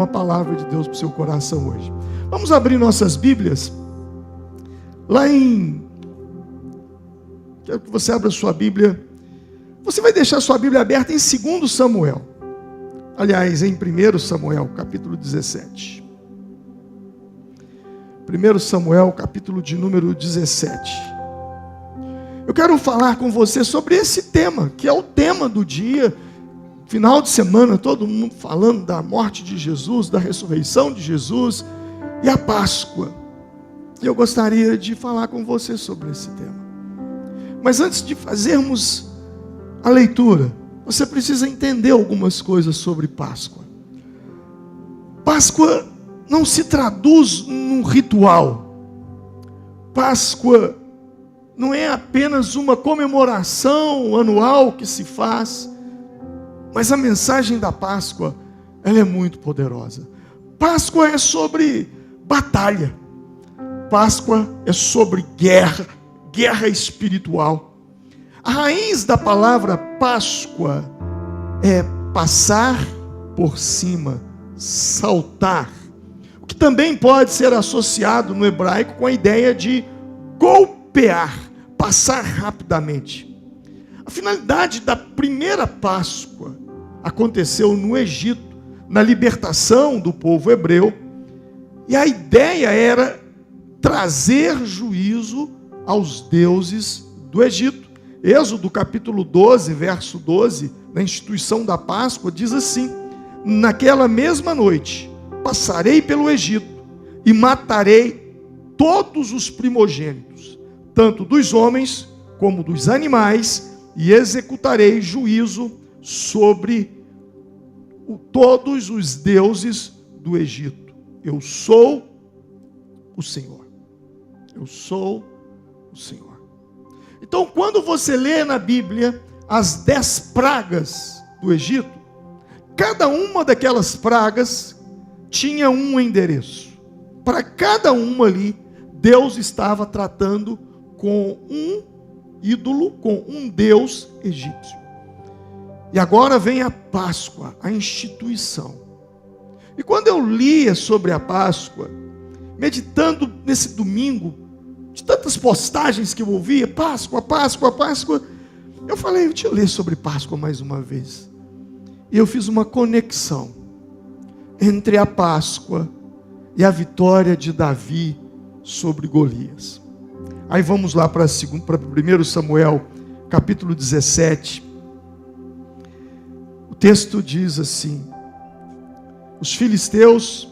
Uma palavra de Deus para o seu coração hoje. Vamos abrir nossas Bíblias lá em... Quero que você abra a sua Bíblia. Você vai deixar a sua Bíblia aberta em 2 Samuel. Aliás, em 1 Samuel, capítulo 17. 1 Samuel, capítulo de número 17. Eu quero falar com você sobre esse tema, que é o tema do dia. Final de semana, todo mundo falando da morte de Jesus, da ressurreição de Jesus e a Páscoa. E eu gostaria de falar com você sobre esse tema. Mas antes de fazermos a leitura, você precisa entender algumas coisas sobre Páscoa. Páscoa não se traduz num ritual. Páscoa não é apenas uma comemoração anual que se faz. Mas a mensagem da Páscoa, ela é muito poderosa. Páscoa é sobre batalha. Páscoa é sobre guerra, guerra espiritual. A raiz da palavra Páscoa é passar por cima, saltar. O que também pode ser associado no hebraico com a ideia de golpear, passar rapidamente. A finalidade da primeira Páscoa aconteceu no Egito, na libertação do povo hebreu, e a ideia era trazer juízo aos deuses do Egito. Êxodo capítulo 12, verso 12, na instituição da Páscoa, diz assim: naquela mesma noite passarei pelo Egito e matarei todos os primogênitos, tanto dos homens como dos animais, e executarei juízo sobre todos os deuses do Egito. Eu sou o Senhor. Eu sou o Senhor. Então, quando você lê na Bíblia as 10 pragas do Egito, cada uma daquelas pragas tinha um endereço. Para cada uma ali, Deus estava tratando com um ídolo, com um deus egípcio. E agora vem a Páscoa, a instituição. E quando eu lia sobre a Páscoa, meditando nesse domingo, de tantas postagens que eu ouvia, Páscoa, Páscoa, Páscoa, eu falei, deixa eu ler sobre Páscoa mais uma vez. E eu fiz uma conexão entre a Páscoa e a vitória de Davi sobre Golias. Aí vamos lá para 1 Samuel, capítulo 17. O texto diz assim: os filisteus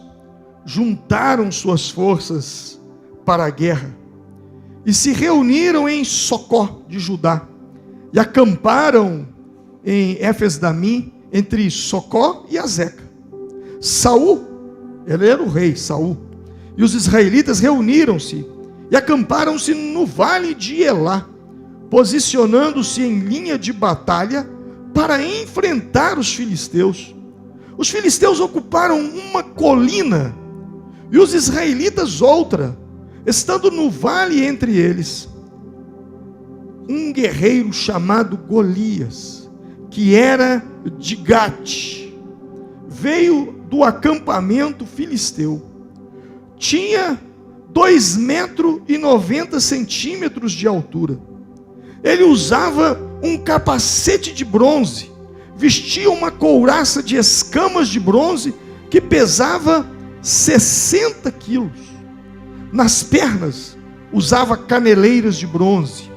juntaram suas forças para a guerra e se reuniram em Socó de Judá e acamparam em Éfes-Damim, entre Socó e Azeca. Saul, ele era o rei, Saul, e os israelitas reuniram-se e acamparam-se no vale de Elá, posicionando-se em linha de batalha para enfrentar os filisteus. Os filisteus ocuparam uma colina e os israelitas outra, estando no vale entre eles. Um guerreiro chamado Golias, que era de Gate, veio do acampamento filisteu. Tinha 2,90 metros de altura. Ele usava um capacete de bronze, vestia uma couraça de escamas de bronze que pesava 60 quilos. Nas pernas usava caneleiras de bronze.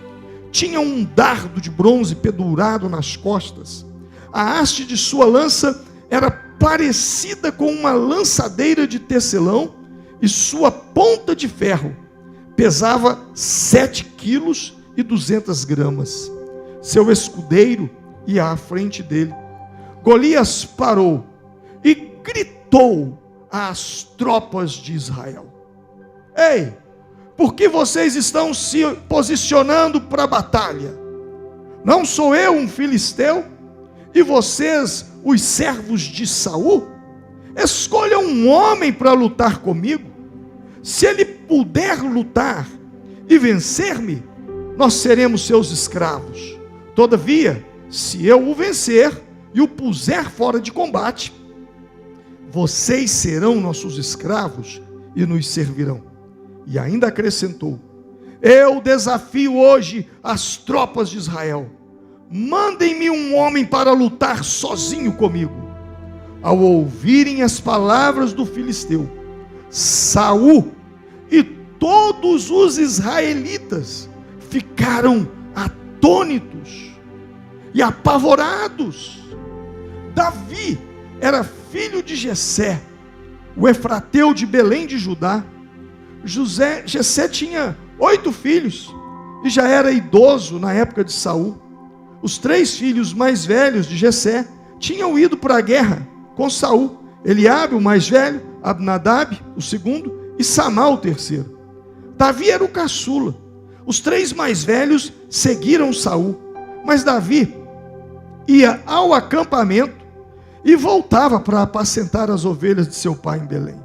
Tinha um dardo de bronze pendurado nas costas. A haste de sua lança era parecida com uma lançadeira de tecelão, e sua ponta de ferro pesava 7,2 quilos. Seu escudeiro ia à frente dele. Golias parou e gritou às tropas de Israel: ei, por que vocês estão se posicionando para a batalha? Não sou eu um filisteu? E vocês, os servos de Saul? Escolham um homem para lutar comigo. Se ele puder lutar e vencer-me, nós seremos seus escravos. Todavia, se eu o vencer e o puser fora de combate, vocês serão nossos escravos e nos servirão. E ainda acrescentou: eu desafio hoje as tropas de Israel. Mandem-me um homem para lutar sozinho comigo. Ao ouvirem as palavras do filisteu, Saul e todos os israelitas ficaram atônitos e apavorados. Davi era filho de Jessé, o efrateu de Belém de Judá. Jessé tinha 8 filhos e já era idoso na época de Saul. Os 3 filhos mais velhos de Jessé tinham ido para a guerra com Saul: Eliabe, o mais velho, Abinadab, o segundo, e Samá, o terceiro. Davi era o caçula. Os 3 mais velhos seguiram Saul, mas Davi ia ao acampamento e voltava para apacentar as ovelhas de seu pai em Belém.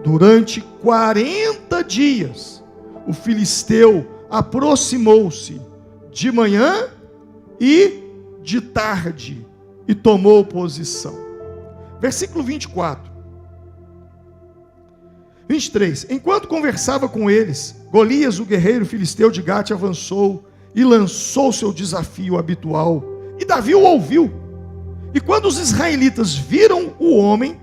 Durante 40 dias, o filisteu aproximou-se de manhã e de tarde e tomou posição. Versículo 24. 23. Enquanto conversava com eles, Golias, o guerreiro filisteu de Gate, avançou e lançou seu desafio habitual. E Davi o ouviu. E quando os israelitas viram o homem,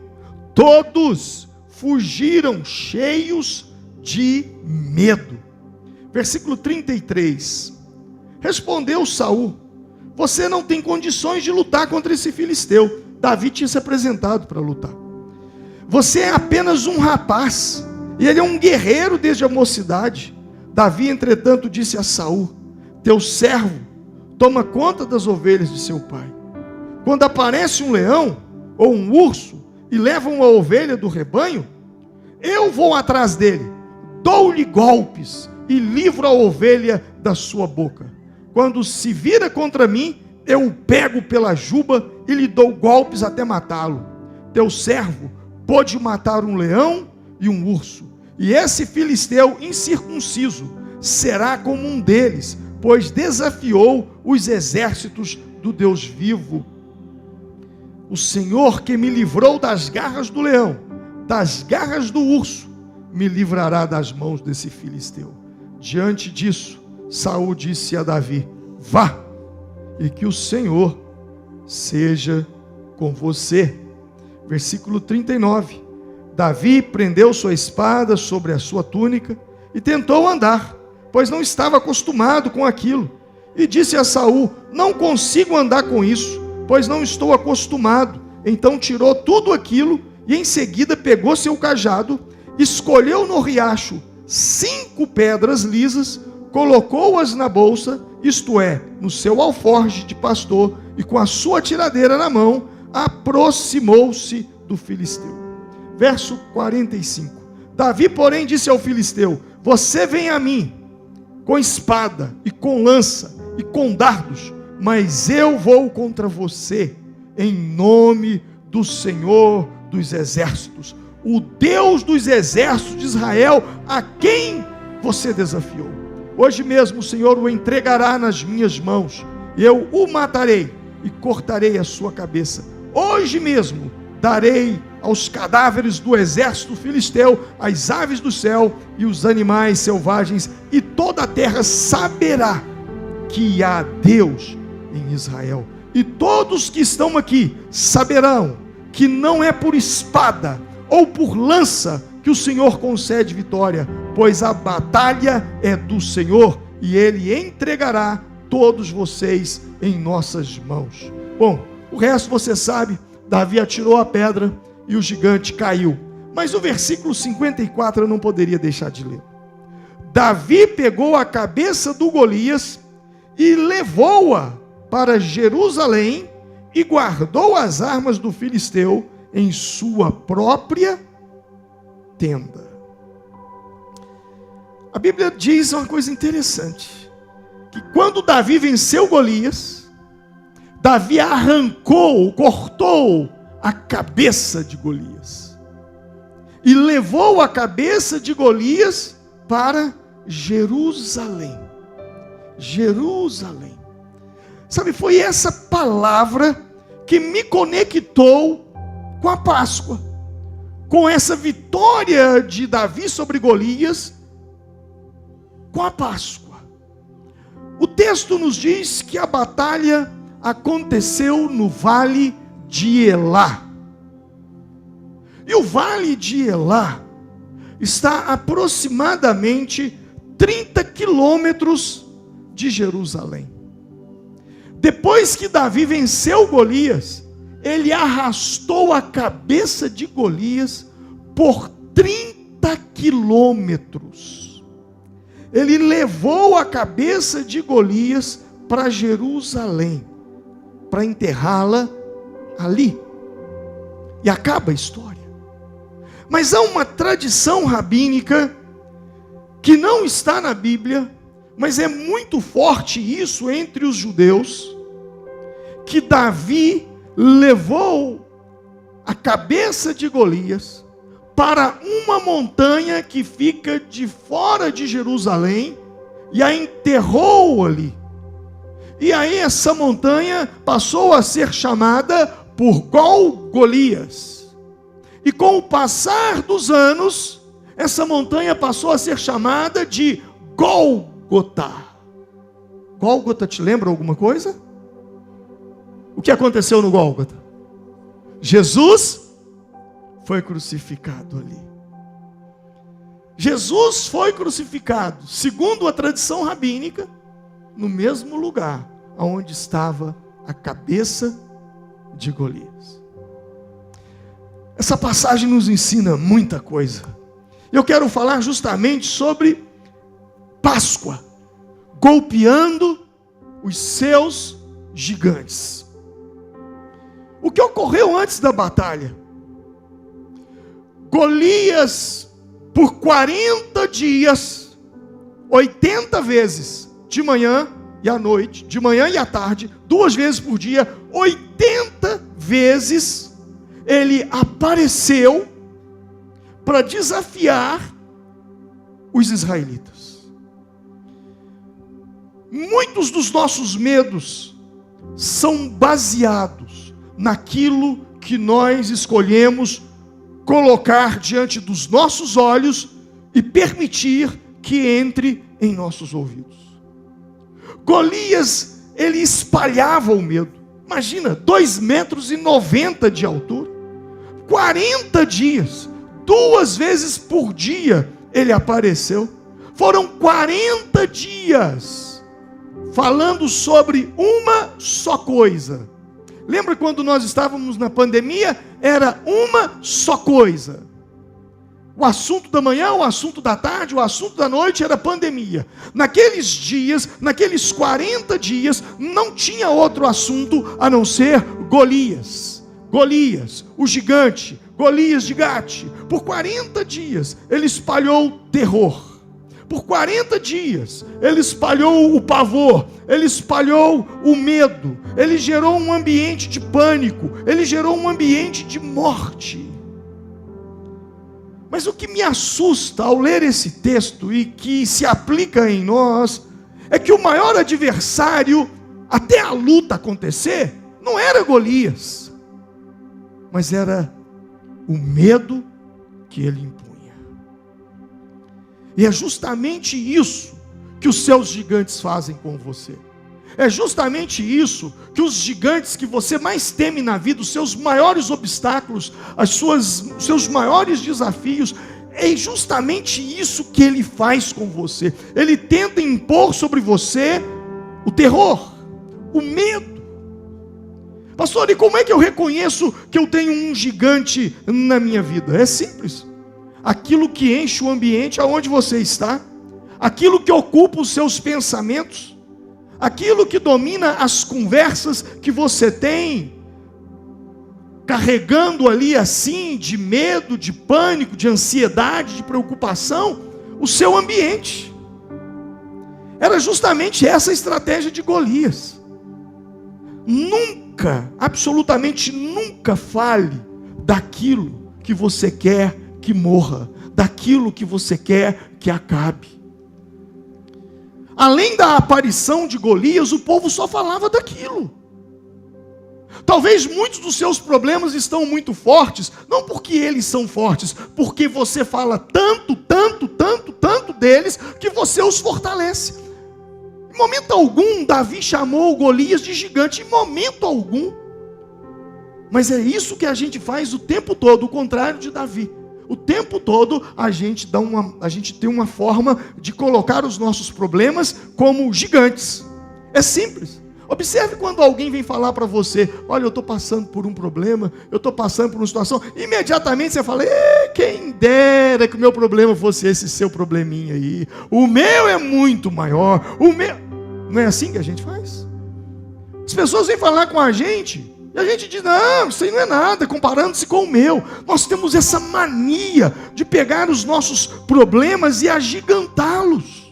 todos fugiram cheios de medo. Versículo 33. Respondeu Saul: você não tem condições de lutar contra esse filisteu. Davi tinha se apresentado para lutar. Você é apenas um rapaz, e ele é um guerreiro desde a mocidade. Davi, entretanto, disse a Saul: teu servo toma conta das ovelhas de seu pai. Quando aparece um leão ou um urso e levam a ovelha do rebanho, eu vou atrás dele, dou-lhe golpes e livro a ovelha da sua boca. Quando se vira contra mim, eu o pego pela juba e lhe dou golpes até matá-lo. Teu servo pôde matar um leão e um urso, e esse filisteu incircunciso será como um deles, pois desafiou os exércitos do Deus vivo. O Senhor que me livrou das garras do leão, das garras do urso, me livrará das mãos desse filisteu. Diante disso, Saul disse a Davi: vá, e que o Senhor seja com você. Versículo 39. Davi prendeu sua espada sobre a sua túnica e tentou andar, pois não estava acostumado com aquilo. E disse a Saul: não consigo andar com isso, pois não estou acostumado. Então tirou tudo aquilo e em seguida pegou seu cajado, escolheu no riacho 5 pedras lisas, colocou-as na bolsa, isto é, no seu alforje de pastor, e com a sua tiradeira na mão, aproximou-se do filisteu. Verso 45. Davi, porém, disse ao filisteu: você vem a mim com espada e com lança e com dardos, mas eu vou contra você em nome do Senhor dos exércitos, o Deus dos exércitos de Israel, a quem você desafiou. Hoje mesmo o Senhor o entregará nas minhas mãos, e eu o matarei e cortarei a sua cabeça. Hoje mesmo darei aos cadáveres do exército filisteu as aves do céu e os animais selvagens, e toda a terra saberá que há Deus em Israel. E todos que estão aqui saberão que não é por espada ou por lança que o Senhor concede vitória, pois a batalha é do Senhor, e Ele entregará todos vocês em nossas mãos. Bom, o resto você sabe. Davi atirou a pedra e o gigante caiu. Mas o versículo 54 eu não poderia deixar de ler. Davi pegou a cabeça do Golias e levou-a para Jerusalém e guardou as armas do filisteu em sua própria tenda. A Bíblia diz uma coisa interessante, que quando Davi venceu Golias, Davi cortou a cabeça de Golias e levou a cabeça de Golias para Jerusalém. Jerusalém. Sabe, foi essa palavra que me conectou com a Páscoa. com essa vitória de Davi sobre Golias, com a Páscoa. O texto nos diz que a batalha aconteceu no vale de Elá. E o vale de Elá está aproximadamente 30 quilômetros de Jerusalém. Depois que Davi venceu Golias, ele arrastou a cabeça de Golias por 30 quilômetros. Ele levou a cabeça de Golias para Jerusalém, para enterrá-la ali. E acaba a história. Mas há uma tradição rabínica que não está na Bíblia, mas é muito forte isso entre os judeus, que Davi levou a cabeça de Golias para uma montanha que fica de fora de Jerusalém e a enterrou ali. E aí essa montanha passou a ser chamada por Golias. E com o passar dos anos, essa montanha passou a ser chamada de Gólgota. Gólgota te lembra alguma coisa? O que aconteceu no Gólgota? Jesus foi crucificado ali. Jesus foi crucificado, segundo a tradição rabínica, no mesmo lugar onde estava a cabeça de Golias. Essa passagem nos ensina muita coisa. Eu quero falar justamente sobre Páscoa, golpeando os seus gigantes. O que ocorreu antes da batalha? Golias, por 40 dias, 80 vezes, de manhã e à noite, de manhã e à tarde, 2 vezes por dia, 80 vezes, ele apareceu para desafiar os israelitas. Muitos dos nossos medos são baseados naquilo que nós escolhemos colocar diante dos nossos olhos e permitir que entre em nossos ouvidos. Golias, ele espalhava o medo. Imagina, 2,90 metros de altura. 40 dias, 2 vezes por dia ele apareceu. Foram 40 dias falando sobre uma só coisa. Lembra quando nós estávamos na pandemia? Era uma só coisa. O assunto da manhã, o assunto da tarde, o assunto da noite era pandemia. Naqueles dias, naqueles 40 dias, não tinha outro assunto a não ser Golias. Golias, o gigante, Golias de Gate. Por 40 dias ele espalhou terror. Por 40 dias ele espalhou o pavor, ele espalhou o medo, ele gerou um ambiente de pânico, ele gerou um ambiente de morte. Mas o que me assusta ao ler esse texto e que se aplica em nós, é que o maior adversário, até a luta acontecer, não era Golias, mas era o medo que ele impunha. E é justamente isso que os seus gigantes fazem com você. É justamente isso que os gigantes que você mais teme na vida, os seus maiores obstáculos, os seus maiores desafios, é justamente isso que ele faz com você. Ele tenta impor sobre você o terror, o medo. Pastor, e como é que eu reconheço que eu tenho um gigante na minha vida? É simples. Aquilo que enche o ambiente aonde você está, aquilo que ocupa os seus pensamentos, aquilo que domina as conversas que você tem, carregando ali assim, de medo, de pânico, de ansiedade, de preocupação, o seu ambiente. Era justamente essa a estratégia de Golias. Nunca, absolutamente nunca fale daquilo que você quer que morra, daquilo que você quer que acabe. Além da aparição de Golias, o povo só falava daquilo. Talvez muitos dos seus problemas estão muito fortes, não porque eles são fortes, porque você fala tanto deles, que você os fortalece. Em momento algum, Davi chamou Golias de gigante, em momento algum. Mas é isso que a gente faz o tempo todo, o contrário de Davi. O tempo todo a gente tem uma forma de colocar os nossos problemas como gigantes. É simples. Observe quando alguém vem falar para você: olha, eu estou passando por um problema, eu estou passando por uma situação. Imediatamente você fala: quem dera que o meu problema fosse esse seu probleminha aí. O meu é muito maior. Não é assim que a gente faz? As pessoas vêm falar com a gente e a gente diz: não, isso aí não é nada, comparando-se com o meu. Nós temos essa mania de pegar os nossos problemas e agigantá-los.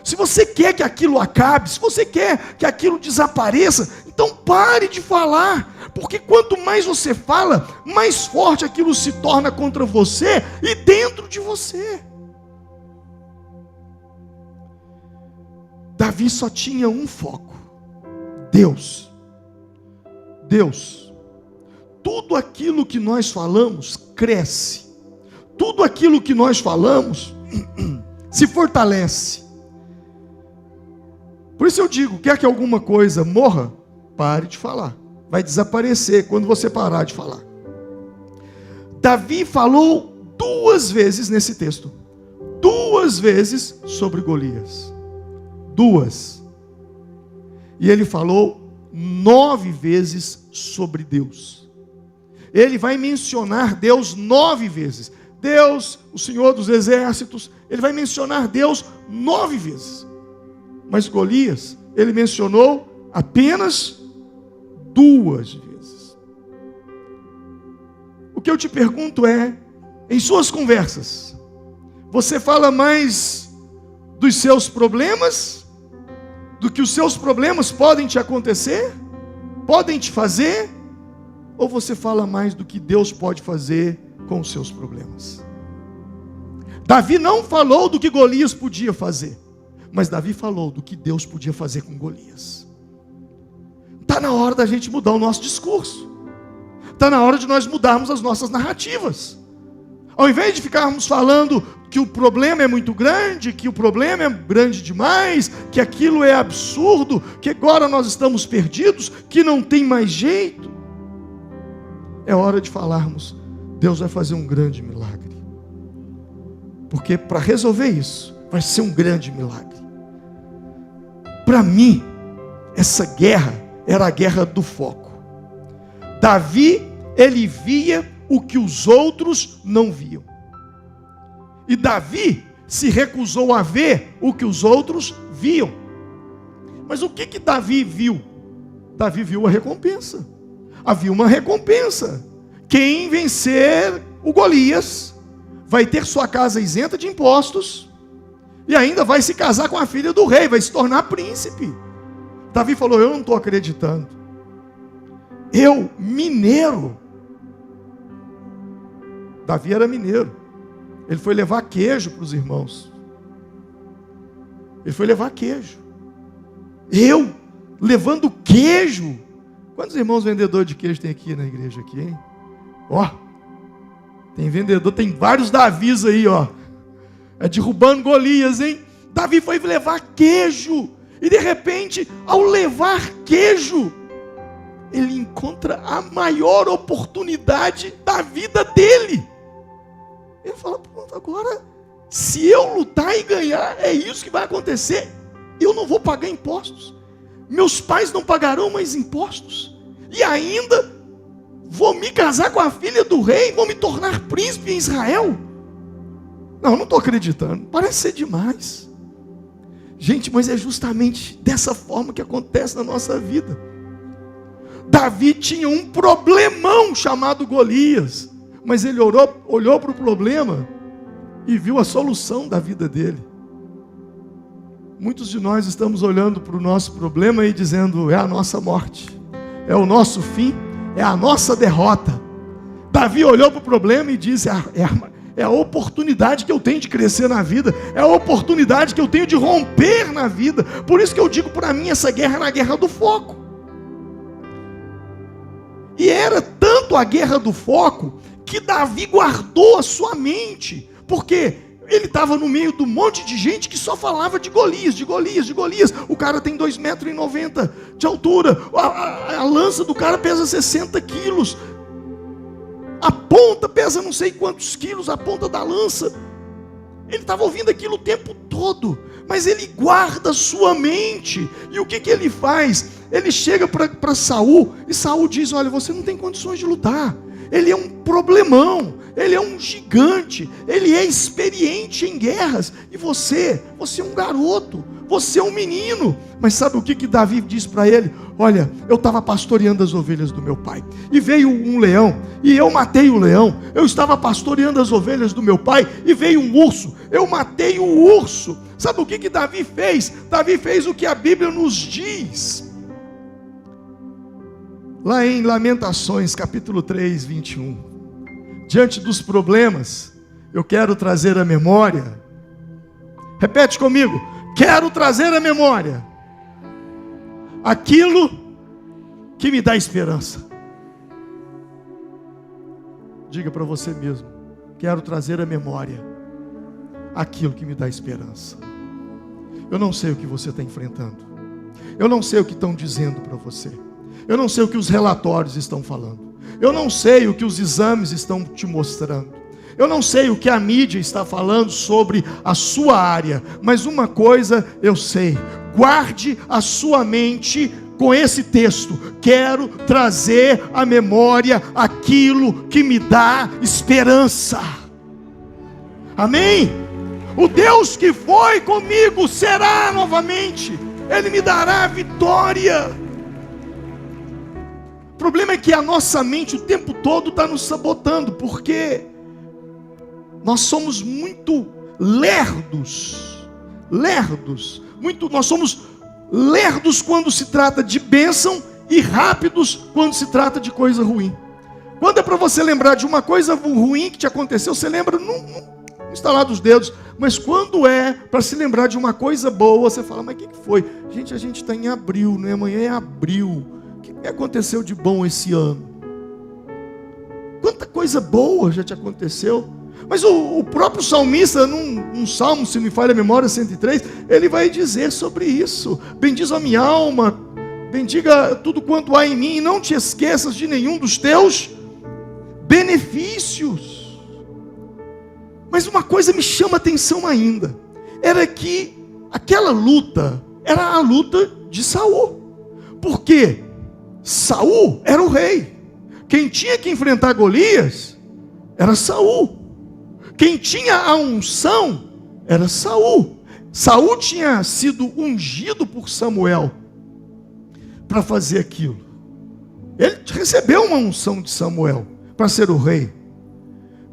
Se você quer que aquilo acabe, se você quer que aquilo desapareça, então pare de falar. Porque quanto mais você fala, mais forte aquilo se torna contra você e dentro de você. Davi só tinha um foco: Deus. Deus. Tudo aquilo que nós falamos cresce. Tudo aquilo que nós falamos se fortalece. Por isso eu digo: quer que alguma coisa morra? Pare de falar. Vai desaparecer quando você parar de falar. Davi falou 2 vezes nesse texto. 2 vezes sobre Golias. 2. E ele falou 9 vezes sobre Deus. Ele vai mencionar Deus 9 vezes. Deus, o Senhor dos Exércitos. Ele vai mencionar Deus 9 vezes. Mas Golias, ele mencionou apenas 2 vezes. O que eu te pergunto é: em suas conversas, você fala mais dos seus problemas, do que os seus problemas podem te acontecer, podem te fazer, ou você fala mais do que Deus pode fazer com os seus problemas? Davi não falou do que Golias podia fazer, mas Davi falou do que Deus podia fazer com Golias. Está na hora da gente mudar o nosso discurso. Está na hora de nós mudarmos as nossas narrativas. Ao invés de ficarmos falando que o problema é muito grande, que o problema é grande demais, que aquilo é absurdo, que agora nós estamos perdidos, que não tem mais jeito, é hora de falarmos: Deus vai fazer um grande milagre. Porque para resolver isso, vai ser um grande milagre. Para mim, essa guerra era a guerra do foco. Davi, ele via o que os outros não viam. E Davi se recusou a ver o que os outros viam. Mas o que Davi viu? Davi viu a recompensa. Havia uma recompensa. Quem vencer o Golias vai ter sua casa isenta de impostos e ainda vai se casar com a filha do rei, vai se tornar príncipe. Davi falou: eu não estou acreditando. Eu, mineiro. Davi era mineiro. Ele foi levar queijo para os irmãos. Ele foi levar queijo. Eu, levando queijo. Quantos irmãos vendedores de queijo tem aqui na igreja aqui, hein? Ó, tem vendedor, tem vários Davis aí, ó. É derrubando Golias, hein? Davi foi levar queijo. E de repente, ao levar queijo, ele encontra a maior oportunidade da vida dele. Ele fala: pronto, agora, se eu lutar e ganhar, é isso que vai acontecer. Eu não vou pagar impostos. Meus pais não pagarão mais impostos. E ainda vou me casar com a filha do rei, vou me tornar príncipe em Israel. Não estou acreditando. Parece ser demais. Gente, mas é justamente dessa forma que acontece na nossa vida. Davi tinha um problemão chamado Golias, mas ele olhou para o problema e viu a solução da vida dele. Muitos de nós estamos olhando para o nosso problema e dizendo: é a nossa morte, é o nosso fim, é a nossa derrota. Davi olhou para o problema e disse: é a oportunidade que eu tenho de crescer na vida, é a oportunidade que eu tenho de romper na vida. Por isso que eu digo, para mim, essa guerra é a guerra do foco. E era tanto a guerra do foco que Davi guardou a sua mente, porque ele estava no meio de um monte de gente que só falava de Golias, de Golias, de Golias. O cara tem 2,90 m de altura, a lança do cara pesa 60 quilos, a ponta pesa não sei quantos quilos, a ponta da lança. Ele estava ouvindo aquilo o tempo todo, mas ele guarda a sua mente. E o que ele faz? Ele chega para Saul, e Saul diz: olha, você não tem condições de lutar. Ele é um problemão, ele é um gigante, ele é experiente em guerras, e você é um garoto, você é um menino. Mas sabe o que Davi diz para ele? Olha, eu estava pastoreando as ovelhas do meu pai, e veio um leão, e eu matei o leão. Eu estava pastoreando as ovelhas do meu pai, e veio um urso, eu matei o urso. Sabe o que Davi fez? Davi fez o que a Bíblia nos diz, lá em Lamentações, capítulo 3, 21. Diante dos problemas, eu quero trazer à memória. Repete comigo: quero trazer à memória aquilo que me dá esperança. Diga para você mesmo: quero trazer à memória aquilo que me dá esperança. Eu não sei o que você está enfrentando, eu não sei o que estão dizendo para você, eu não sei o que os relatórios estão falando, eu não sei o que os exames estão te mostrando, eu não sei o que a mídia está falando sobre a sua área, mas uma coisa eu sei: guarde a sua mente com esse texto. Quero trazer à memória aquilo que me dá esperança. Amém? O Deus que foi comigo será novamente, Ele me dará vitória. O problema é que a nossa mente o tempo todo está nos sabotando, porque nós somos muito lerdos, nós somos lerdos quando se trata de bênção e rápidos quando se trata de coisa ruim. Quando é para você lembrar de uma coisa ruim que te aconteceu, você lembra no estalar dos dedos. Mas quando é para se lembrar de uma coisa boa, você fala: mas o que foi? Gente, a gente está em abril, não é? Amanhã é abril. O que aconteceu de bom esse ano? Quanta coisa boa já te aconteceu. Mas o próprio salmista, num salmo, se me falha a memória, 103, ele vai dizer sobre isso: bendiz a minha alma, bendiga tudo quanto há em mim, e não te esqueças de nenhum dos teus benefícios. Mas uma coisa me chama a atenção ainda, era que aquela luta era a luta de Saul, porque Saul era o rei. Quem tinha que enfrentar Golias era Saul. Quem tinha a unção era Saul. Saul tinha sido ungido por Samuel para fazer aquilo. Ele recebeu uma unção de Samuel para ser o rei,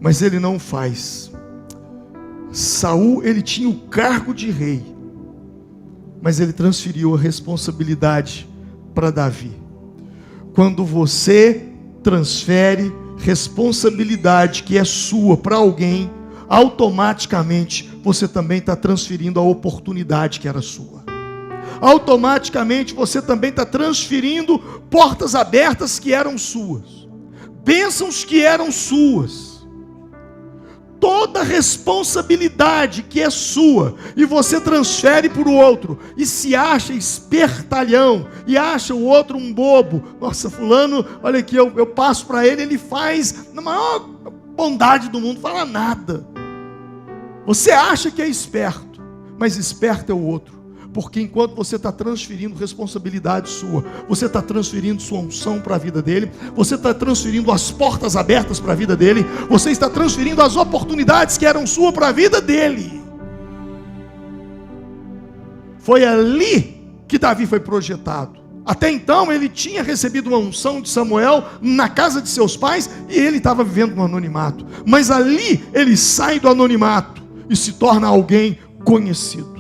mas ele não faz. Saul, ele tinha o cargo de rei, mas ele transferiu a responsabilidade para Davi. Quando você transfere responsabilidade que é sua para alguém, automaticamente você também está transferindo a oportunidade que era sua. Automaticamente você também está transferindo portas abertas que eram suas, bênçãos que eram suas. Toda responsabilidade que é sua, e você transfere para o outro, e se acha espertalhão, e acha o outro um bobo. Nossa, fulano, olha aqui, eu passo para ele, ele faz na maior bondade do mundo, fala nada. Você acha que é esperto, mas esperto é o outro. Porque enquanto você está transferindo responsabilidade sua, você está transferindo sua unção para a vida dele, você está transferindo as portas abertas para a vida dele, você está transferindo as oportunidades que eram suas para a vida dele. Foi ali que Davi foi projetado. Até então ele tinha recebido uma unção de Samuel na casa de seus pais, e ele estava vivendo no anonimato. Mas ali ele sai do anonimato e se torna alguém conhecido.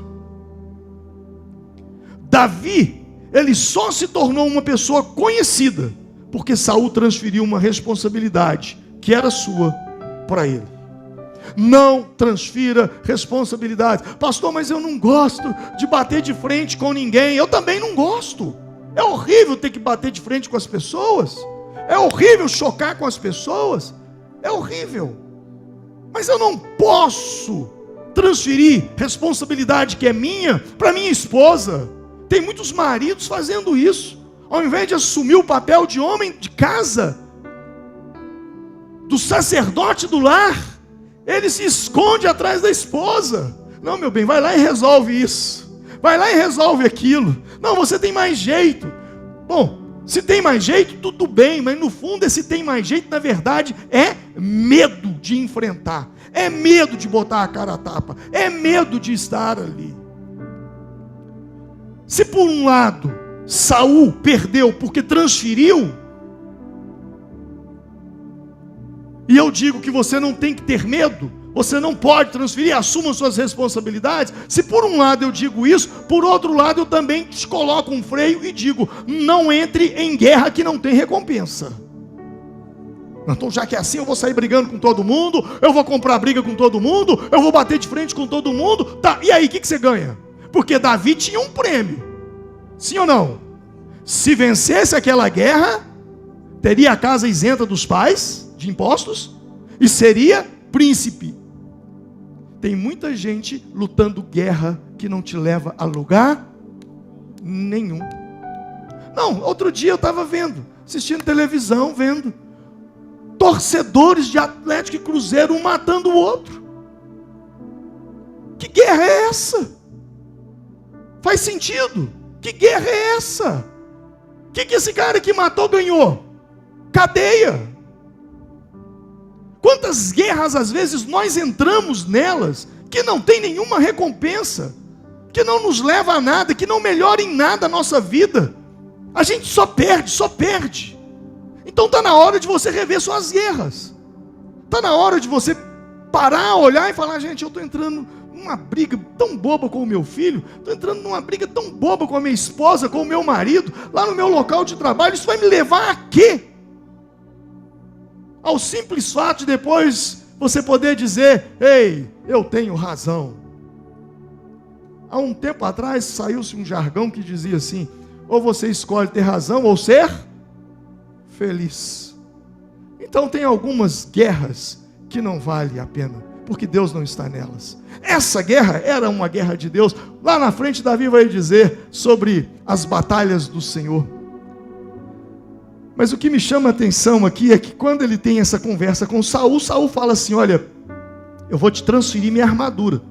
Davi, ele só se tornou uma pessoa conhecida porque Saul transferiu uma responsabilidade que era sua para ele. Não transfira responsabilidade. Pastor, mas eu não gosto de bater de frente com ninguém. Eu também não gosto. É horrível ter que bater de frente com as pessoas. É horrível chocar com as pessoas. É horrível. Mas eu não posso transferir responsabilidade que é minha para minha esposa. Tem muitos maridos fazendo isso. Ao invés de assumir o papel de homem de casa, do sacerdote do lar, ele se esconde atrás da esposa. Não, meu bem, vai lá e resolve isso. Vai lá e resolve aquilo. Não, você tem mais jeito. Bom, se tem mais jeito, tudo bem, mas no fundo esse tem mais jeito, na verdade, é medo de enfrentar. É medo de botar a cara a tapa. É medo de estar ali. Se por um lado, Saul perdeu porque transferiu, e eu digo que você não tem que ter medo, você não pode transferir, assuma suas responsabilidades. Se por um lado eu digo isso, por outro lado eu também te coloco um freio e digo, não entre em guerra que não tem recompensa. Então já que é assim, eu vou sair brigando com todo mundo, eu vou comprar briga com todo mundo, eu vou bater de frente com todo mundo, tá, e aí o que você ganha? Porque Davi tinha um prêmio, sim ou não? Se vencesse aquela guerra, teria a casa isenta dos pais, de impostos, e seria príncipe. Tem muita gente lutando guerra que não te leva a lugar nenhum. Não, outro dia eu estava assistindo televisão, vendo torcedores de Atlético e Cruzeiro, um matando o outro. Que guerra é essa? Faz sentido? Que guerra é essa? O que esse cara que matou ganhou? Cadeia. Quantas guerras às vezes nós entramos nelas, que não tem nenhuma recompensa, que não nos leva a nada, que não melhora em nada a nossa vida. A gente só perde, só perde. Então está na hora de você rever suas guerras. Está na hora de você parar, olhar e falar, gente, eu estou entrando numa briga tão boba com o meu filho, estou entrando numa briga tão boba com a minha esposa, com o meu marido, lá no meu local de trabalho, isso vai me levar a quê? Ao simples fato de depois você poder dizer, ei, eu tenho razão. Há um tempo atrás saiu-se um jargão que dizia assim, ou você escolhe ter razão ou ser feliz. Então tem algumas guerras que não vale a pena, porque Deus não está nelas. Essa guerra era uma guerra de Deus. Lá na frente Davi vai dizer sobre as batalhas do Senhor. Mas o que me chama a atenção aqui é que quando ele tem essa conversa com Saul, Saul fala assim, olha, eu vou te transferir minha armadura.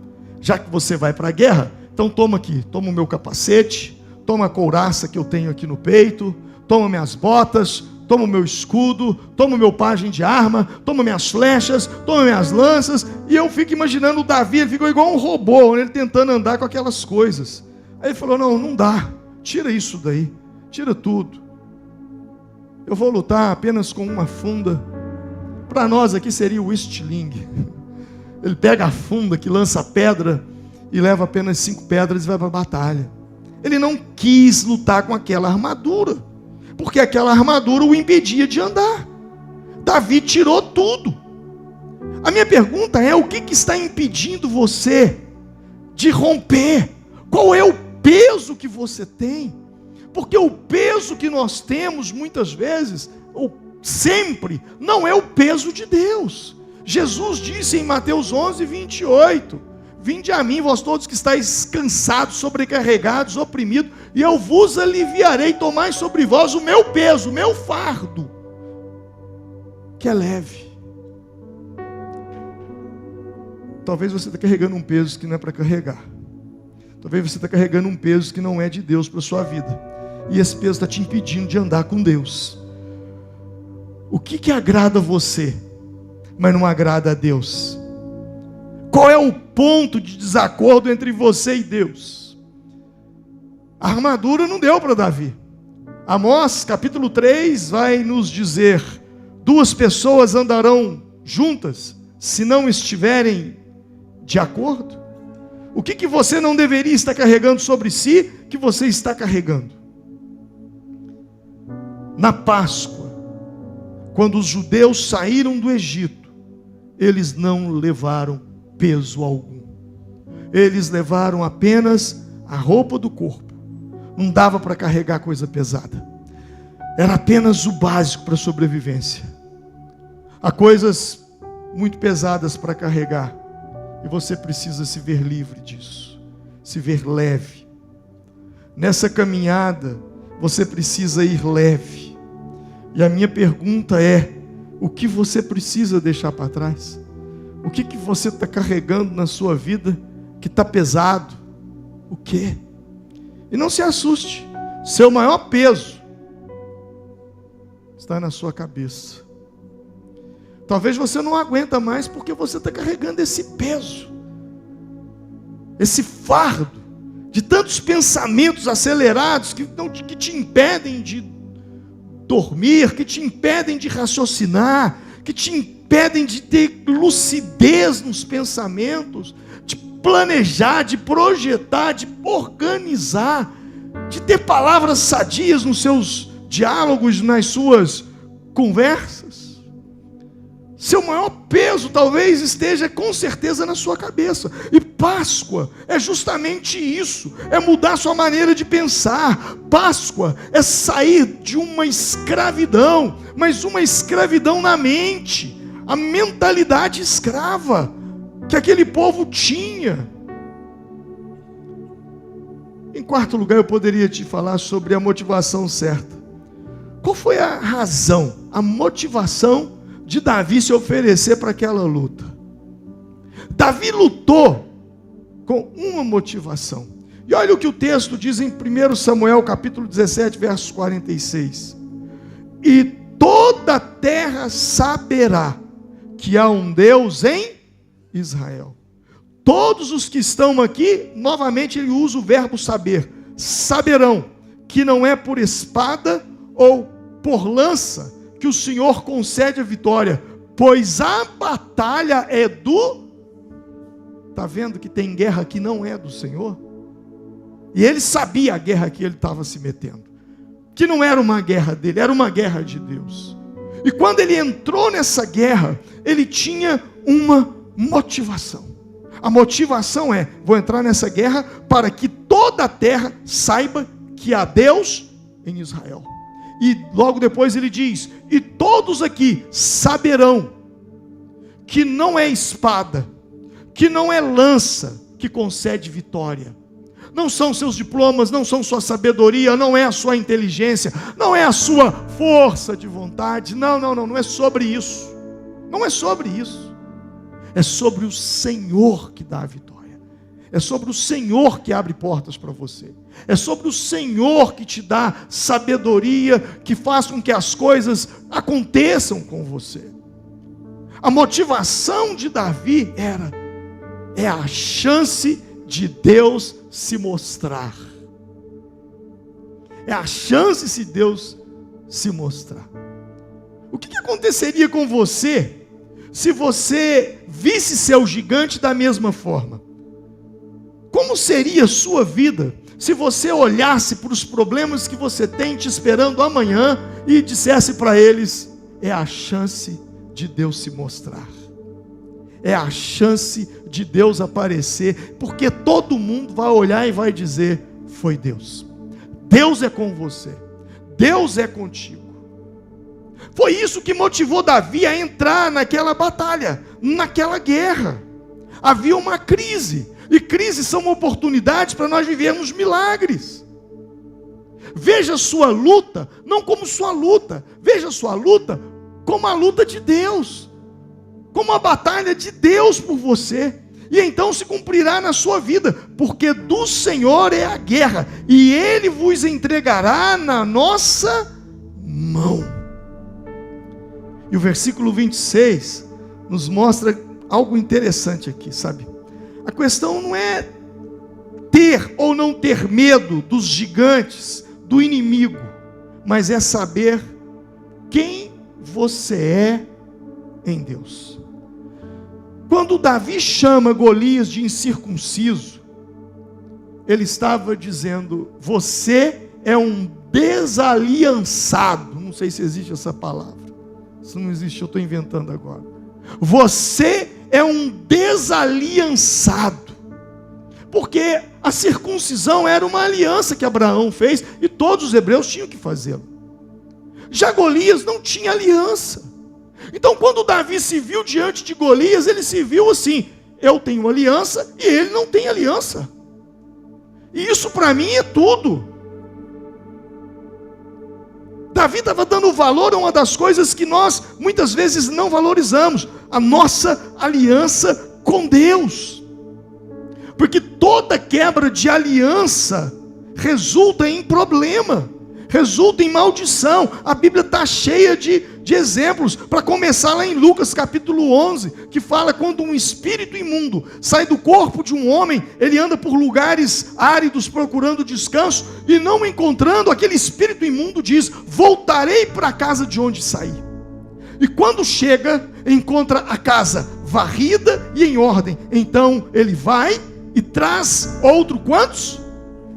Já que você vai para a guerra, então toma aqui, toma o meu capacete, toma a couraça que eu tenho aqui no peito, toma minhas botas, toma o meu escudo, toma o meu pajem de arma, toma minhas flechas, toma minhas lanças. E eu fico imaginando o Davi, ele ficou igual um robô, ele tentando andar com aquelas coisas. Aí ele falou, não dá, tira isso daí, tira tudo. Eu vou lutar apenas com uma funda. Para nós aqui seria o estilingue. Ele pega a funda que lança pedra e leva apenas 5 pedras e vai para a batalha. Ele não quis lutar com aquela armadura, porque aquela armadura o impedia de andar. Davi tirou tudo. A minha pergunta é, o que está impedindo você de romper? Qual é o peso que você tem? Porque o peso que nós temos muitas vezes, ou sempre, não é o peso de Deus. Jesus disse em Mateus 11, 28, vinde a mim, vós todos que estáis cansados, sobrecarregados, oprimidos, e eu vos aliviarei, tomai sobre vós o meu peso, o meu fardo, que é leve. Talvez você está carregando um peso que não é para carregar. Talvez você está carregando um peso que não é de Deus para a sua vida. E esse peso está te impedindo de andar com Deus. O que agrada você, mas não agrada a Deus? Qual é o ponto de desacordo entre você e Deus? A armadura não deu para Davi. Amós capítulo 3 vai nos dizer, 2 pessoas andarão juntas, se não estiverem de acordo. O que você não deveria estar carregando sobre si, que você está carregando? Na Páscoa, quando os judeus saíram do Egito, eles não levaram peso algum. Eles levaram apenas a roupa do corpo. Não dava para carregar coisa pesada. era apenas o básico para a sobrevivência. Há coisas muito pesadas para carregar, e você precisa se ver livre disso, se ver leve. Nessa caminhada, você precisa ir leve. E a minha pergunta é: o que você precisa deixar para trás? O que você está carregando na sua vida que está pesado? O quê? E não se assuste, seu maior peso está na sua cabeça. Talvez você não aguenta mais porque você está carregando esse peso, esse fardo de tantos pensamentos acelerados que te impedem de dormir, que te impedem de raciocinar, que te impedem de ter lucidez nos pensamentos, de planejar, de projetar, de organizar, de ter palavras sadias nos seus diálogos, nas suas conversas. Seu maior peso talvez esteja com certeza na sua cabeça. E Páscoa é justamente isso, é mudar sua maneira de pensar. Páscoa é sair de uma escravidão, mas uma escravidão na mente, a mentalidade escrava que aquele povo tinha. Em quarto lugar, eu poderia te falar sobre a motivação certa. Qual foi a razão, a motivação de Davi se oferecer para aquela luta? Davi lutou com uma motivação. E olha o que o texto diz em 1 Samuel capítulo 17, versos 46. E toda a terra saberá que há um Deus em Israel. Todos os que estão aqui, novamente ele usa o verbo saber, saberão que não é por espada ou por lança que o Senhor concede a vitória, pois a batalha é do... Está vendo que tem guerra que não é do Senhor? E ele sabia a guerra que ele estava se metendo, que não era uma guerra dele, era uma guerra de Deus. E quando ele entrou nessa guerra, ele tinha uma motivação. A motivação é: vou entrar nessa guerra para que toda a terra saiba que há Deus em Israel. E logo depois ele diz: e todos aqui saberão que não é espada, que não é lança que concede vitória. Não são seus diplomas, não são sua sabedoria, não é a sua inteligência, não é a sua força de vontade. Não é sobre isso. Não é sobre isso. É sobre o Senhor que dá a vitória. É sobre o Senhor que abre portas para você. É sobre o Senhor que te dá sabedoria, que faz com que as coisas aconteçam com você. A motivação de Davi é a chance de Deus se mostrar. É a chance de Deus se mostrar. O que aconteceria com você se você visse seu gigante da mesma forma? Como seria a sua vida se você olhasse para os problemas que você tem te esperando amanhã e dissesse para eles: é a chance de Deus se mostrar, é a chance de Deus aparecer, porque todo mundo vai olhar e vai dizer: foi Deus. Deus é com você, Deus é contigo. Foi isso que motivou Davi a entrar naquela batalha, naquela guerra. Havia uma crise, e crises são oportunidades para nós vivermos milagres. Veja sua luta não como sua luta, veja sua luta como a luta de Deus, como a batalha de Deus por você, e então se cumprirá na sua vida, porque do Senhor é a guerra, e Ele vos entregará na nossa mão. E o versículo 26 nos mostra algo interessante aqui, sabe? A questão não é ter ou não ter medo dos gigantes, do inimigo, mas é saber quem você é em Deus. Quando Davi chama Golias de incircunciso, ele estava dizendo: você é um desaliançado. Não sei se existe essa palavra. Se não existe, eu estou inventando agora. Você é um desaliançado, porque a circuncisão era uma aliança que Abraão fez, e todos os hebreus tinham que fazê-lo. Já Golias não tinha aliança. Então quando Davi se viu diante de Golias, ele se viu assim: eu tenho aliança e ele não tem aliança. E isso para mim é tudo. Davi estava dando valor a uma das coisas que nós muitas vezes não valorizamos: a nossa aliança com Deus. Porque toda quebra de aliança resulta em problema, resulta em maldição. A Bíblia está cheia de exemplos. Para começar lá em Lucas capítulo 11, que fala quando um espírito imundo sai do corpo de um homem, ele anda por lugares áridos procurando descanso, e não encontrando, aquele espírito imundo diz: voltarei para a casa de onde saí. E quando chega, encontra a casa varrida e em ordem. Então ele vai e traz outro quantos?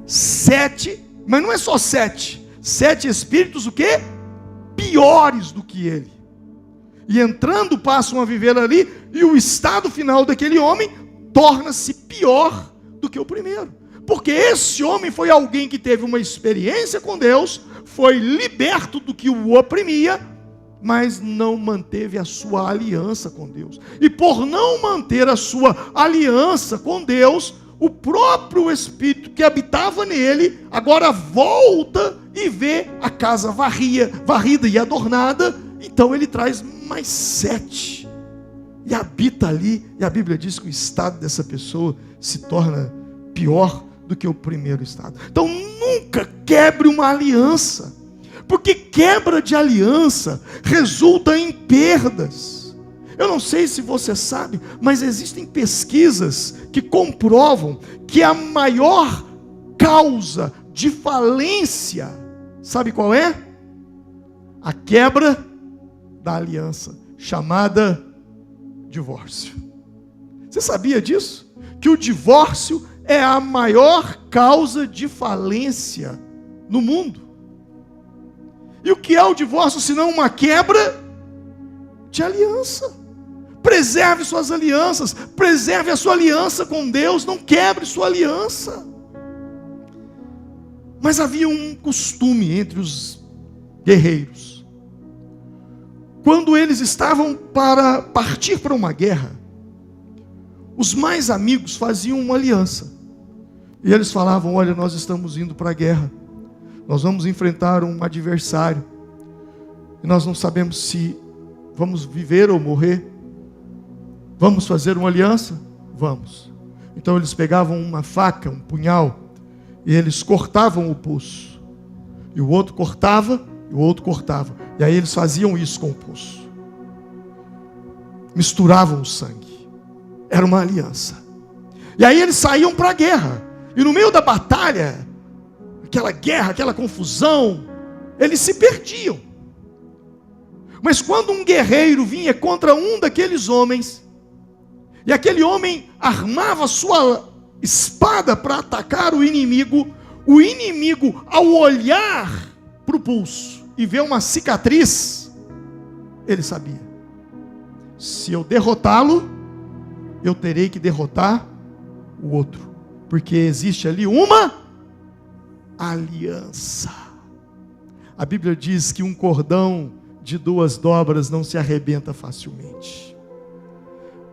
7, mas não é só 7 espíritos, o quê? Piores do que ele. E entrando, passam a viver ali, e o estado final daquele homem torna-se pior do que o primeiro. Porque esse homem foi alguém que teve uma experiência com Deus, foi liberto do que o oprimia, mas não manteve a sua aliança com Deus. E por não manter a sua aliança com Deus, o próprio Espírito que habitava nele, agora volta e vê a casa varrida e adornada. Então ele traz mais 7 e habita ali, e a Bíblia diz que o estado dessa pessoa se torna pior do que o primeiro estado. Então nunca quebre uma aliança, porque quebra de aliança resulta em perdas. Eu não sei se você sabe, mas existem pesquisas que comprovam que a maior causa de falência, sabe qual é? A quebra da aliança, chamada divórcio. Você sabia disso? Que o divórcio é a maior causa de falência no mundo. E o que é o divórcio senão uma quebra de aliança? Preserve suas alianças, preserve a sua aliança com Deus, não quebre sua aliança. Mas havia um costume entre os guerreiros. Quando eles estavam para partir para uma guerra, os mais amigos faziam uma aliança. E eles falavam: olha, nós estamos indo para a guerra, nós vamos enfrentar um adversário, e nós não sabemos se vamos viver ou morrer. Vamos fazer uma aliança? Vamos. Então eles pegavam uma faca, um punhal, e eles cortavam o pulso. E o outro cortava, e o outro cortava. E aí eles faziam isso com o pulso. Misturavam o sangue. Era uma aliança. E aí eles saíam para a guerra. E no meio da batalha, aquela guerra, aquela confusão, eles se perdiam. Mas quando um guerreiro vinha contra um daqueles homens, e aquele homem armava sua espada para atacar o inimigo, ao olhar para o pulso e ver uma cicatriz, ele sabia: se eu derrotá-lo, eu terei que derrotar o outro, porque existe ali uma aliança. A Bíblia diz que um cordão de 2 dobras não se arrebenta facilmente.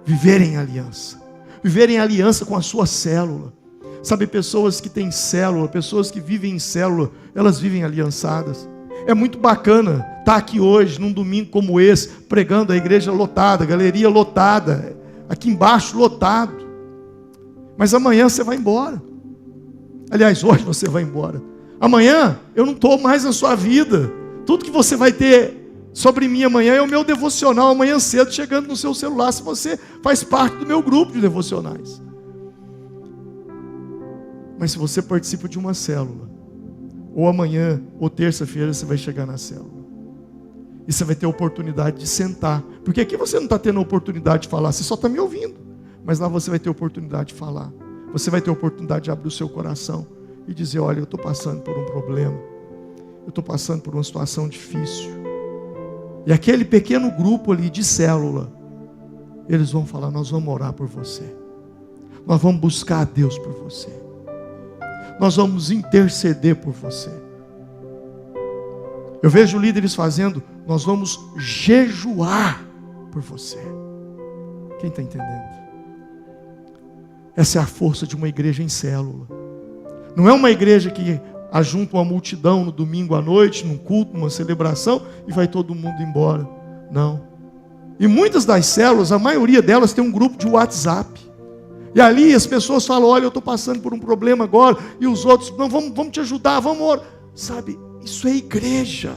Viver em aliança. Viver em aliança com a sua célula. Sabe, pessoas que têm célula, pessoas que vivem em célula, elas vivem aliançadas. É muito bacana estar aqui hoje, num domingo como esse, pregando, a igreja lotada, a galeria lotada, aqui embaixo lotado. Mas amanhã você vai embora. Aliás, hoje você vai embora. Amanhã eu não estou mais na sua vida. Tudo que você vai ter sobre mim amanhã é o meu devocional, amanhã cedo, chegando no seu celular, se você faz parte do meu grupo de devocionais. Mas se você participa de uma célula, ou amanhã, ou terça-feira, você vai chegar na célula, e você vai ter a oportunidade de sentar, porque aqui você não está tendo a oportunidade de falar, você só está me ouvindo, mas lá você vai ter a oportunidade de falar, você vai ter a oportunidade de abrir o seu coração, e dizer: olha, eu estou passando por um problema, eu estou passando por uma situação difícil. E aquele pequeno grupo ali de célula, eles vão falar: nós vamos orar por você, nós vamos buscar a Deus por você, nós vamos interceder por você. Eu vejo líderes fazendo: nós vamos jejuar por você. Quem está entendendo? Essa é a força de uma igreja em célula. Não é uma igreja que ajunta uma multidão no domingo à noite, num culto, numa celebração, e vai todo mundo embora. Não. E muitas das células, a maioria delas tem um grupo de WhatsApp. E ali as pessoas falam: olha, eu estou passando por um problema agora. E os outros: não, vamos te ajudar, vamos orar. Sabe, isso é igreja.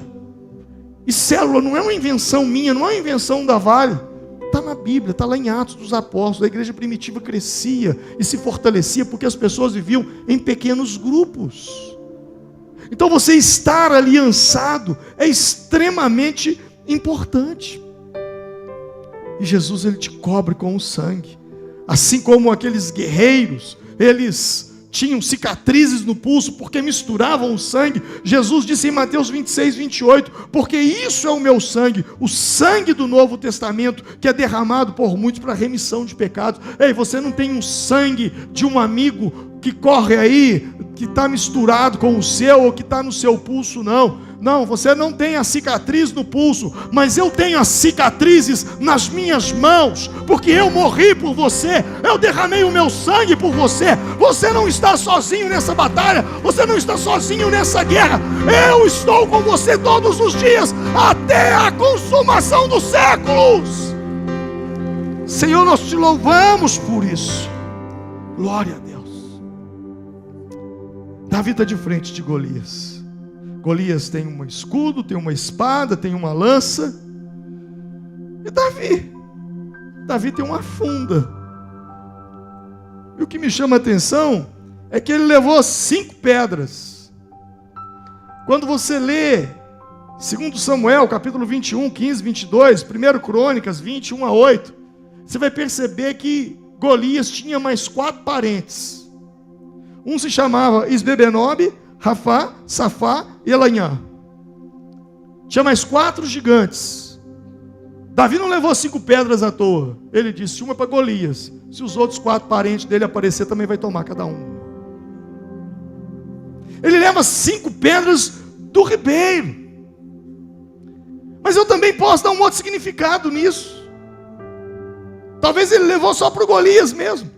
E célula não é uma invenção minha, não é uma invenção da Vale. Está na Bíblia, está lá em Atos dos Apóstolos. A igreja primitiva crescia e se fortalecia porque as pessoas viviam em pequenos grupos. Então você estar aliançado é extremamente importante. E Jesus, ele te cobre com o sangue. Assim como aqueles guerreiros, eles tinham cicatrizes no pulso porque misturavam o sangue. Jesus disse em Mateus 26, 28, porque isso é o meu sangue, o sangue do Novo Testamento, que é derramado por muitos para remissão de pecados. Ei, você não tem um sangue de um amigo que corre aí, que está misturado com o seu, ou que está no seu pulso, não. Não, você não tem a cicatriz no pulso, mas eu tenho as cicatrizes nas minhas mãos, porque eu morri por você, eu derramei o meu sangue por você. Você não está sozinho nessa batalha, você não está sozinho nessa guerra. Eu estou com você todos os dias, até a consumação dos séculos. Senhor, nós te louvamos por isso. Glória a Deus. Davi está de frente de Golias. Golias tem um escudo, tem uma espada, tem uma lança. E Davi tem uma funda. E o que me chama a atenção é que ele levou 5 pedras. Quando você lê 2 Samuel, capítulo 21, 15, 22, 1 Crônicas, 21 a 8, você vai perceber que Golias tinha mais 4 parentes. Um se chamava Isbebenob, Rafá, Safá e Elanhã. Tinha mais 4 gigantes. Davi não levou 5 pedras à toa. Ele disse: uma para Golias. Se os outros 4 parentes dele aparecer, também vai tomar cada um. Ele leva 5 pedras do ribeiro. Mas eu também posso dar um outro significado nisso. Talvez ele levou só para o Golias mesmo.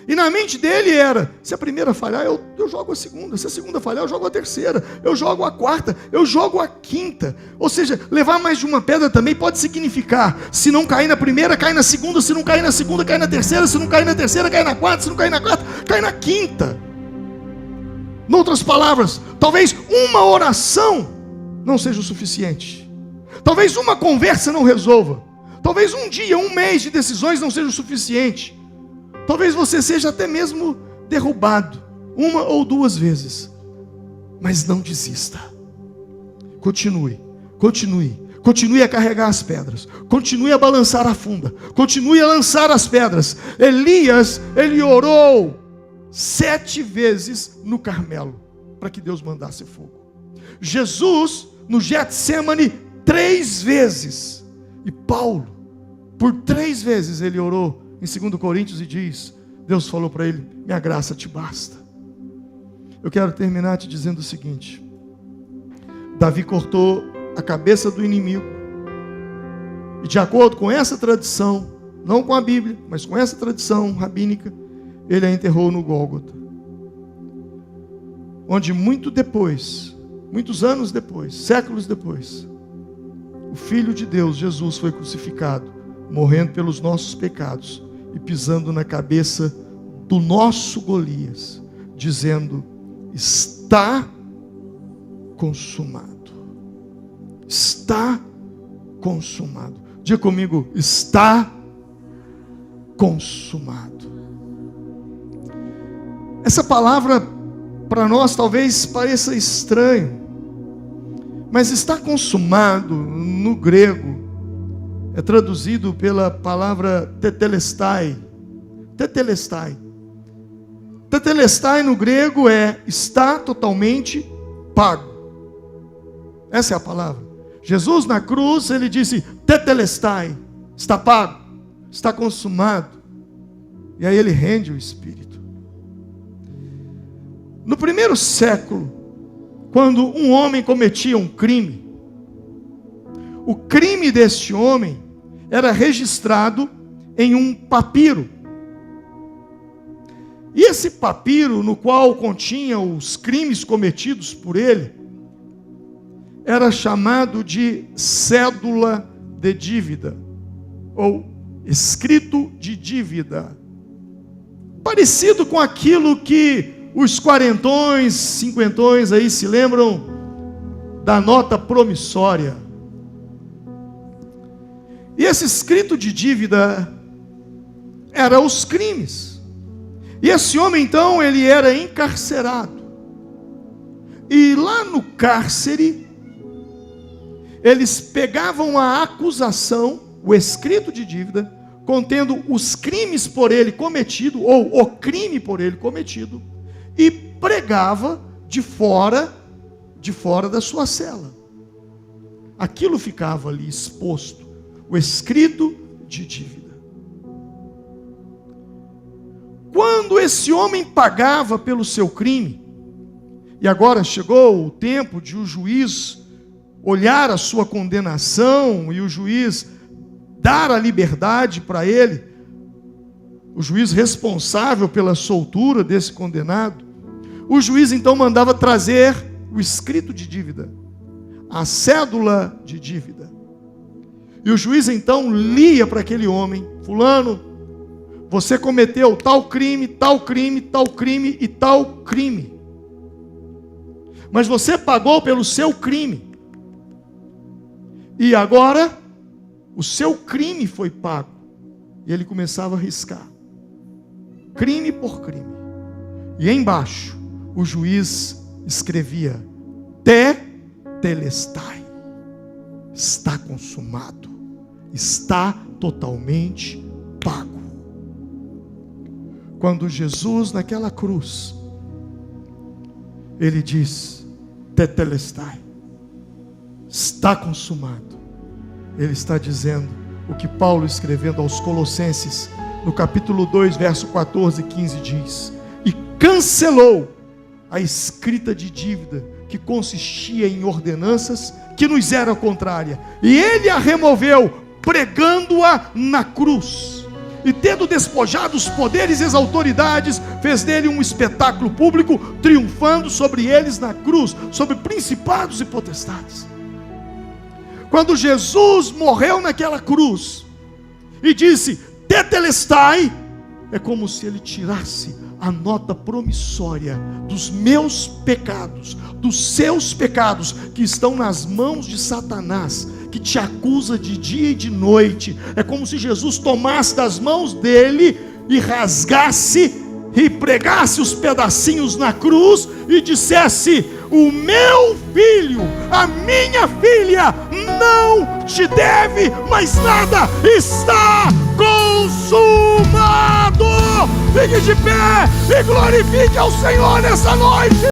E na mente dele era: se a primeira falhar, eu jogo a segunda. Se a segunda falhar, eu jogo a terceira. Eu jogo a quarta, eu jogo a quinta. Ou seja, levar mais de uma pedra também pode significar: se não cair na primeira, cai na segunda. Se não cair na segunda, cai na terceira. Se não cair na terceira, cai na quarta. Se não cair na quarta, cai na quinta. Em outras palavras, talvez uma oração não seja o suficiente. Talvez uma conversa não resolva. Talvez um dia, um mês de decisões não seja o suficiente. Talvez você seja até mesmo derrubado 1 ou 2 vezes. Mas não desista. Continue a carregar as pedras. Continue a balançar a funda. Continue a lançar as pedras. Elias, ele orou 7 vezes no Carmelo, para que Deus mandasse fogo. Jesus, no Getsemane, 3 vezes. E Paulo, por 3 vezes ele orou em 2 Coríntios e diz: Deus falou para ele: minha graça te basta. Eu quero terminar te dizendo o seguinte: Davi cortou a cabeça do inimigo, e de acordo com essa tradição, não com a Bíblia, mas com essa tradição rabínica, ele a enterrou no Gólgota, onde muitos anos depois, séculos depois, o Filho de Deus, Jesus, foi crucificado, morrendo pelos nossos pecados e pisando na cabeça do nosso Golias, dizendo: está consumado. Está consumado. Diga comigo: está consumado. Essa palavra para nós talvez pareça estranho, mas está consumado no grego é traduzido pela palavra tetelestai. Tetelestai. Tetelestai no grego é: está totalmente pago. Essa é a palavra. Jesus na cruz, ele disse: tetelestai, está pago, está consumado. E aí ele rende o Espírito. No primeiro século, quando um homem cometia um crime, o crime deste homem era registrado em um papiro. E esse papiro, no qual continha os crimes cometidos por ele, era chamado de cédula de dívida, ou escrito de dívida. Parecido com aquilo que os quarentões, cinquentões aí se lembram da nota promissória. E esse escrito de dívida era os crimes. E esse homem então, ele era encarcerado. E lá no cárcere, eles pegavam a acusação, o escrito de dívida, contendo os crimes por ele cometido, ou o crime por ele cometido, e pregava de fora da sua cela. Aquilo ficava ali exposto, o escrito de dívida. Quando esse homem pagava pelo seu crime, e agora chegou o tempo de o juiz olhar a sua condenação e o juiz dar a liberdade para ele, o juiz responsável pela soltura desse condenado, o juiz então mandava trazer o escrito de dívida, a cédula de dívida. E o juiz então lia para aquele homem: fulano, você cometeu tal crime, tal crime, tal crime e tal crime. Mas você pagou pelo seu crime. E agora, o seu crime foi pago. E ele começava a riscar. Crime por crime. E embaixo, o juiz escrevia: tetelestai. Está consumado. Está totalmente pago. Quando Jesus naquela cruz, ele diz: tetelestai. Está consumado. Ele está dizendo o que Paulo, escrevendo aos Colossenses, no capítulo 2, verso 14 e 15, diz: e cancelou a escrita de dívida que consistia em ordenanças que nos era contrária, e ele a removeu, pregando-a na cruz, e tendo despojado os poderes e as autoridades, fez dele um espetáculo público, triunfando sobre eles na cruz, sobre principados e potestades. Quando Jesus morreu naquela cruz e disse tetelestai, é como se ele tirasse a nota promissória dos meus pecados, dos seus pecados, que estão nas mãos de Satanás, que te acusa de dia e de noite. É como se Jesus tomasse das mãos dele e rasgasse e pregasse os pedacinhos na cruz e dissesse: o meu filho, a minha filha, não te deve mais nada, está consumado. Fique de pé e glorifique ao Senhor nessa noite.